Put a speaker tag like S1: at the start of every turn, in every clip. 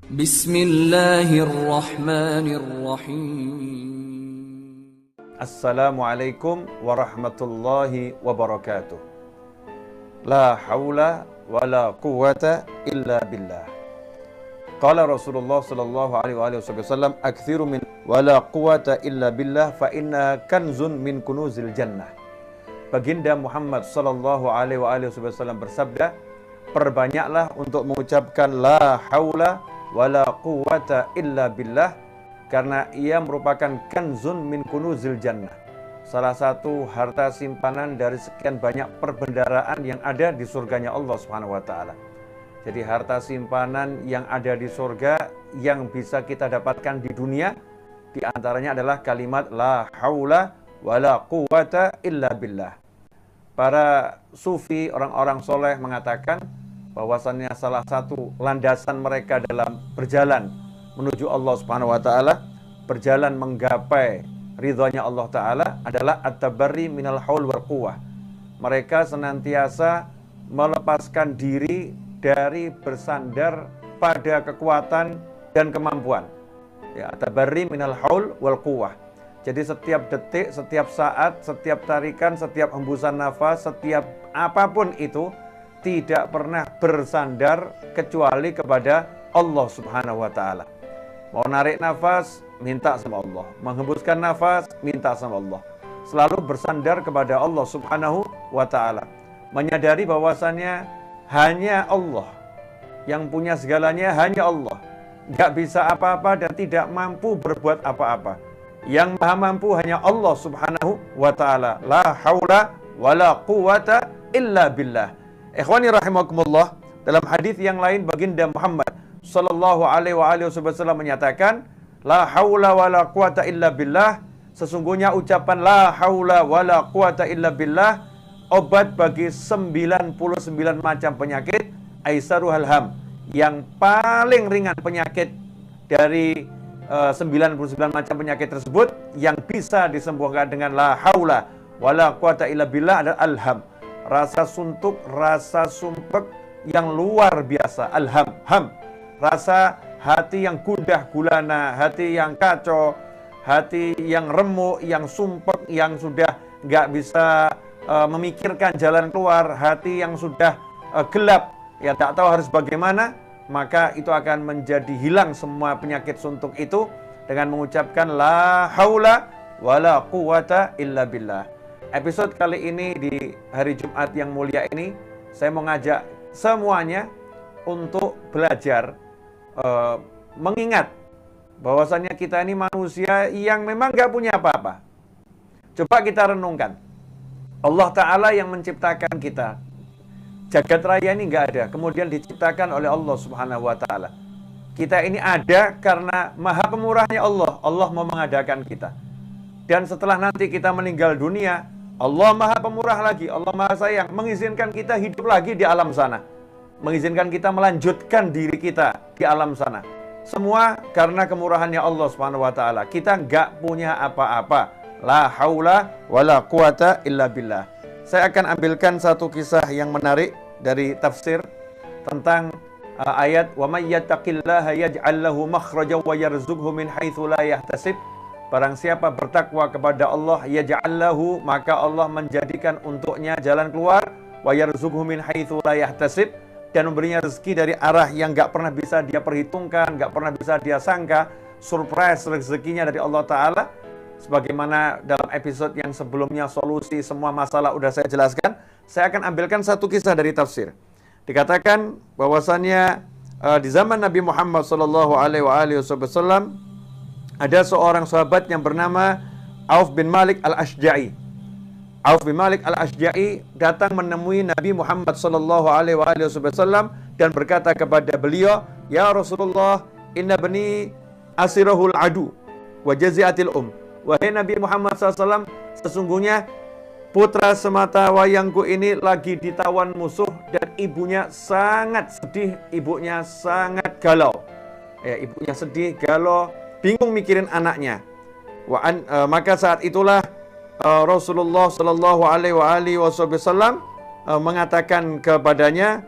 S1: Bismillahirrahmanirrahim.
S2: Assalamualaikum warahmatullahi wabarakatuh. La haula wa la quwwata illa billah. Qala Rasulullah sallallahu alaihi wasallam, "Aktsiru min wa la quwwata illa billah fa inna kanzun min kunuzil jannah." Baginda Muhammad sallallahu alaihi wasallam bersabda, perbanyaklah untuk mengucapkan la haula wala quwwata illa billah, karena ia merupakan kanzun min kunuzil jannah, salah satu harta simpanan dari sekian banyak perbendaharaan yang ada di surganya Allah Subhanahu wa taala. Jadi harta simpanan yang ada di surga yang bisa kita dapatkan di dunia, di antaranya adalah kalimat la haula wala quwwata illa billah. Para sufi, orang-orang soleh mengatakan bahwasannya salah satu landasan mereka dalam berjalan menuju Allah Subhanahu wa taala, berjalan menggapai ridhonya Allah taala adalah at-tabarri minal haul wal quwwah. Mereka senantiasa melepaskan diri dari bersandar pada kekuatan dan kemampuan. Ya, at-tabarri minal haul wal quwwah. Jadi setiap detik, setiap saat, setiap tarikan, setiap hembusan nafas, setiap apapun itu tidak pernah bersandar kecuali kepada Allah Subhanahu wa taala. Mau narik nafas, minta sama Allah. Menghembuskan nafas, minta sama Allah. Selalu bersandar kepada Allah Subhanahu wa taala. Menyadari bahwasannya hanya Allah yang punya segalanya, hanya Allah. Gak bisa apa-apa dan tidak mampu berbuat apa-apa. Yang maha mampu hanya Allah Subhanahu wa ta'ala. La haula wa la quwwata illa billah. Ikhwani rahimakumullah, dalam hadis yang lain baginda Muhammad sallallahu alaihi wasallam menyatakan, la haula wa la quwwata illa billah. Sesungguhnya ucapan la haula wa la quwwata illa billah obat bagi 99 macam penyakit, aisaruhal ham, yang paling ringan penyakit dari 99 macam penyakit tersebut yang bisa disembuhkan dengan la haula wala quwwata illa billah adalah alham, rasa suntuk, rasa sumpek yang luar biasa, alham, ham, rasa hati yang gundah gulana, hati yang kacau, hati yang remuk, yang sumpek, yang sudah nggak bisa memikirkan jalan keluar, hati yang sudah gelap, ya tak tahu harus bagaimana, maka itu akan menjadi hilang semua penyakit suntuk itu dengan mengucapkan la haula wala quwwata illa billah. Episode kali ini di hari Jumat yang mulia ini, saya mau ngajak semuanya untuk belajar mengingat bahwasannya kita ini manusia yang memang gak punya apa-apa. Coba kita renungkan, Allah Ta'ala yang menciptakan kita, jagat raya ini nggak ada, kemudian diciptakan oleh Allah Subhanahu wa taala. Kita ini ada karena maha pemurahnya Allah. Allah mau mengadakan kita. Dan setelah nanti kita meninggal dunia, Allah maha pemurah lagi, Allah maha sayang, mengizinkan kita hidup lagi di alam sana, mengizinkan kita melanjutkan diri kita di alam sana. Semua karena kemurahannya Allah Subhanahu wa taala. Kita nggak punya apa-apa. La haula wala quwata illa billah. Saya akan ambilkan satu kisah yang menarik dari tafsir tentang ayat wa may yattaqillaha yaj'al lahu makhrajan wa yarzuqhu min haitsu la yahtasib. Barang siapa bertakwa kepada Allah, yaj'al lahu, maka Allah menjadikan untuknya jalan keluar, wa yarzuqhu min haitsu la yahtasib, dan memberinya rezeki dari arah yang enggak pernah bisa dia perhitungkan, enggak pernah bisa dia sangka. Surprise rezekinya dari Allah Ta'ala. Sebagaimana dalam episode yang sebelumnya solusi semua masalah udah saya jelaskan, saya akan ambilkan satu kisah dari tafsir. Dikatakan bahwasannya di zaman Nabi Muhammad sallallahu alaihi wasallam ada seorang sahabat yang bernama Auf bin Malik al-Ashja'i. Auf bin Malik al-Ashja'i datang menemui Nabi Muhammad sallallahu alaihi wasallam dan berkata kepada beliau, "Ya Rasulullah, inna bani asirahul adu wa jaziatil Wahai Nabi Muhammad SAW, sesungguhnya putra semata wayangku ini lagi ditawan musuh dan ibunya sangat sedih, ibunya sangat galau. Ya, ibunya sedih, galau, bingung mikirin anaknya. Maka saat itulah Rasulullah Shallallahu Alaihi Wasallam mengatakan kepadanya,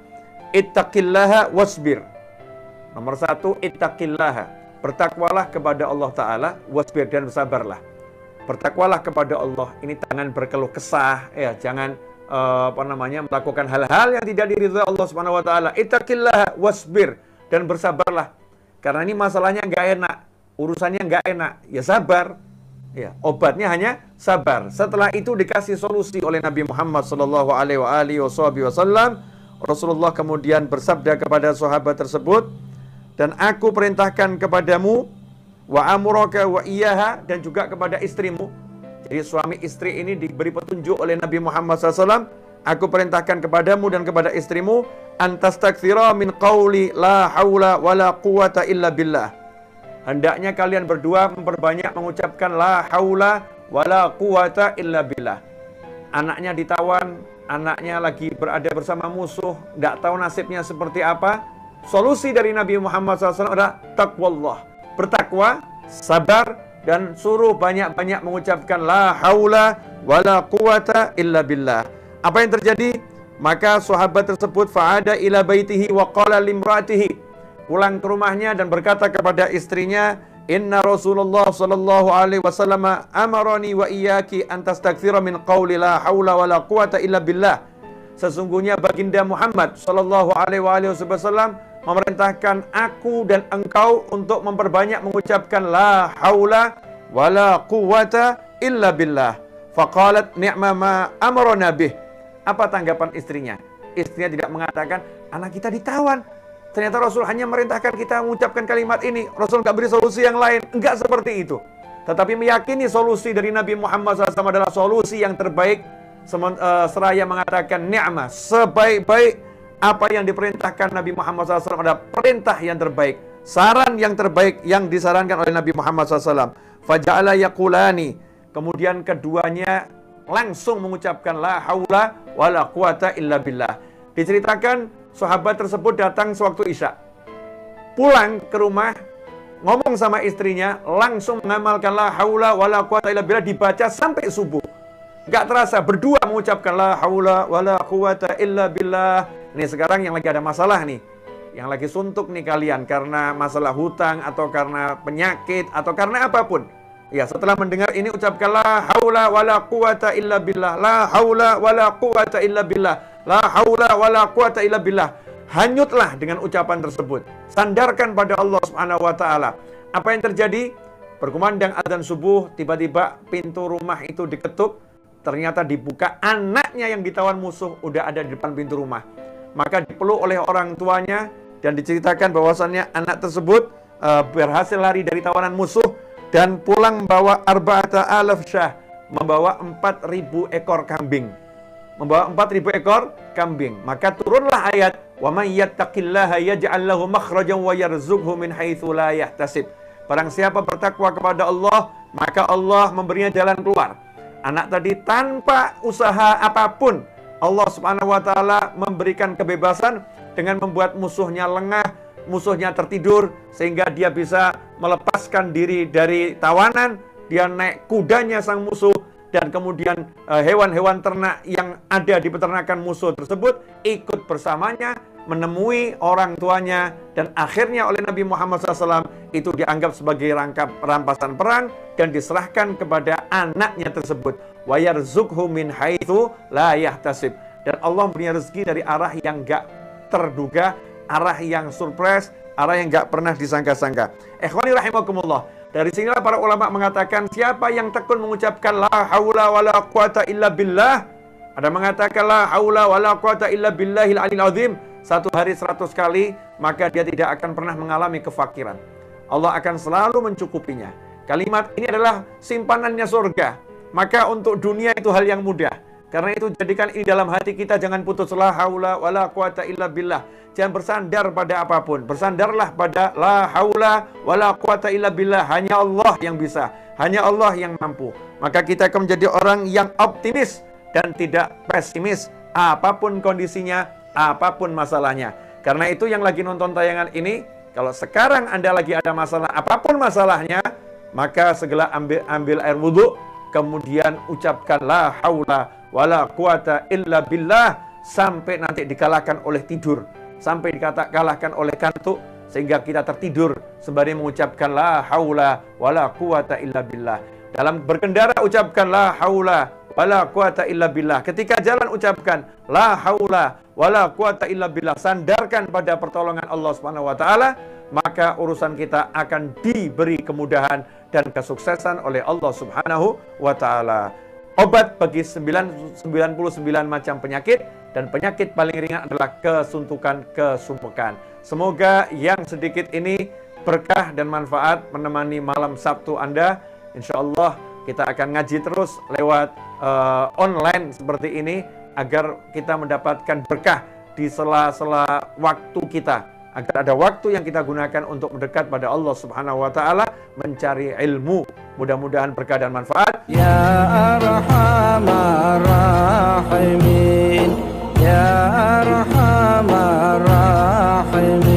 S2: ittaqillaha wasbir. Nomor 1, ittaqillaha. Bertakwalah kepada Allah Ta'ala, wasbir, dan bersabarlah. Bertakwalah kepada Allah. Ini jangan berkeluh kesah, ya, jangan melakukan hal-hal yang tidak diridhoi Allah Subhanahu wa taala. Ittaqillaha wasbir, dan bersabarlah. Karena ini masalahnya nggak enak, urusannya nggak enak, ya sabar. Ya, obatnya hanya sabar. Setelah itu dikasih solusi oleh Nabi Muhammad sallallahu alaihi wasallam. Rasulullah kemudian bersabda kepada sahabat tersebut, dan aku perintahkan kepadamu wa amuraka wa iyaha, dan juga kepada istrimu. Jadi suami istri ini diberi petunjuk oleh Nabi Muhammad SAW. Aku perintahkan kepadamu dan kepada istrimu, antastakthira min qawli la hawla wa la quwata illa billah. Hendaknya kalian berdua memperbanyak mengucapkan la hawla wa la quwata illa billah. Anaknya ditawan, anaknya lagi berada bersama musuh, nggak tahu nasibnya seperti apa. Solusi dari Nabi Muhammad SAW adalah taqwallah, bertakwa, sabar, dan suruh banyak-banyak mengucapkan la haula wala quwata illa billah. Apa yang terjadi? Maka sahabat tersebut fa'ada ila baitihi wa qala limra'atihi, pulang ke rumahnya dan berkata kepada istrinya, inna Rasulullah sallallahu alaihi wasallam amarani wa iyyaki an tastakthira min qawli la haula wala quwata illa billah. Sesungguhnya baginda Muhammad sallallahu alaihi wasallam memerintahkan aku dan engkau untuk memperbanyak mengucapkan la haula wala quwata illa billah. Faqalat ni'ma ma amarna bih. Apa tanggapan istrinya? Istrinya tidak mengatakan, anak kita ditawan. Ternyata Rasul hanya merintahkan kita mengucapkan kalimat ini. Rasul nggak beri solusi yang lain. Enggak seperti itu. Tetapi meyakini solusi dari Nabi Muhammad SAW adalah solusi yang terbaik. Seraya mengatakan ni'ma, sebaik-baik apa yang diperintahkan Nabi Muhammad SAW adalah perintah yang terbaik, saran yang terbaik yang disarankan oleh Nabi Muhammad SAW. Faja'ala yaqulani, kemudian keduanya langsung mengucapkan la haula wala quwata illa billah. Diceritakan sahabat tersebut datang sewaktu Isya, pulang ke rumah, ngomong sama istrinya, langsung mengamalkan la haula wala quwata illa billah, dibaca sampai subuh. Gak terasa berdua mengucapkan la haula wala quwata illa billah. Nih sekarang yang lagi ada masalah nih, yang lagi suntuk nih kalian karena masalah hutang atau karena penyakit atau karena apapun. Ya, setelah mendengar ini ucapkan la haula wala quwata illa billah, la haula wala quwata illa billah, la haula wala quwata illa billah. Hanyutlah dengan ucapan tersebut. Sandarkan pada Allah Subhanahu wa taala. Apa yang terjadi? Berkumandang azan subuh, tiba-tiba pintu rumah itu diketuk. Ternyata dibuka, anaknya yang ditawan musuh udah ada di depan pintu rumah. Maka dipeluk oleh orang tuanya dan diceritakan bahwasannya anak tersebut berhasil lari dari tawanan musuh dan pulang membawa arba'ata alaf syah, membawa 4.000 ekor kambing. Membawa 4.000 ekor kambing. Maka turunlah ayat, wa may yattaqillaha yaj'al lahu makhrajan wa yarzuqhu min haitsu la yahtasib. Barang siapa bertakwa kepada Allah, maka Allah memberinya jalan keluar. Anak tadi tanpa usaha apapun, Allah Subhanahu wa taala memberikan kebebasan dengan membuat musuhnya lengah, musuhnya tertidur sehingga dia bisa melepaskan diri dari tawanan, dia naik kudanya sang musuh dan kemudian hewan-hewan ternak yang ada di peternakan musuh tersebut ikut bersamanya menemui orang tuanya dan akhirnya oleh Nabi Muhammad SAW itu dianggap sebagai rampasan perang dan diserahkan kepada anaknya tersebut. Wa yarzuqhu min haitsu la yahtasib. Dan Allah punya rezeki dari arah yang enggak terduga, arah yang surprise, arah yang enggak pernah disangka-sangka. Ikhwani rahimakumullah. Dari sinilah para ulama mengatakan siapa yang tekun mengucapkan la haula wala quwata illa billah, ada mengatakan la haula wala quwata illa billahil aliyil azim, satu hari 100 kali, maka dia tidak akan pernah mengalami kefakiran. Allah akan selalu mencukupinya. Kalimat ini adalah simpanannya surga. Maka untuk dunia itu hal yang mudah. Karena itu jadikan ini dalam hati kita, jangan putus la haula wala quwata illa billah. Jangan bersandar pada apapun. Bersandarlah pada la haula wala quwata illa billah. Hanya Allah yang bisa. Hanya Allah yang mampu. Maka kita akan menjadi orang yang optimis dan tidak pesimis. Apapun kondisinya, apapun masalahnya. Karena itu yang lagi nonton tayangan ini, kalau sekarang Anda lagi ada masalah, apapun masalahnya, maka segera ambil air wudhu, kemudian ucapkan la haula wala quwata illa billah sampai nanti dikalahkan oleh tidur, sampai dikalahkan oleh kantuk, sehingga kita tertidur sembari mengucapkan la haula wala quwata illa billah. Dalam berkendara ucapkan la haula wala quwata illa billah. Ketika jalan ucapkan la haula wala quwata illa billah. Sandarkan pada pertolongan Allah Subhanahu wa taala, maka urusan kita akan diberi kemudahan dan kesuksesan oleh Allah Subhanahu wa taala. Obat bagi 99 macam penyakit, dan penyakit paling ringan adalah kesuntukan, kesumpekan. Semoga yang sedikit ini berkah dan manfaat menemani malam Sabtu Anda. Insya Allah kita akan ngaji terus lewat online seperti ini, agar kita mendapatkan berkah di sela-sela waktu kita, agar ada waktu yang kita gunakan untuk mendekat pada Allah Subhanahu wa taala, mencari ilmu. Mudah-mudahan berkah dan manfaat.
S1: Ya Arhamar Rahimin, Ya Arhamar Rahimin.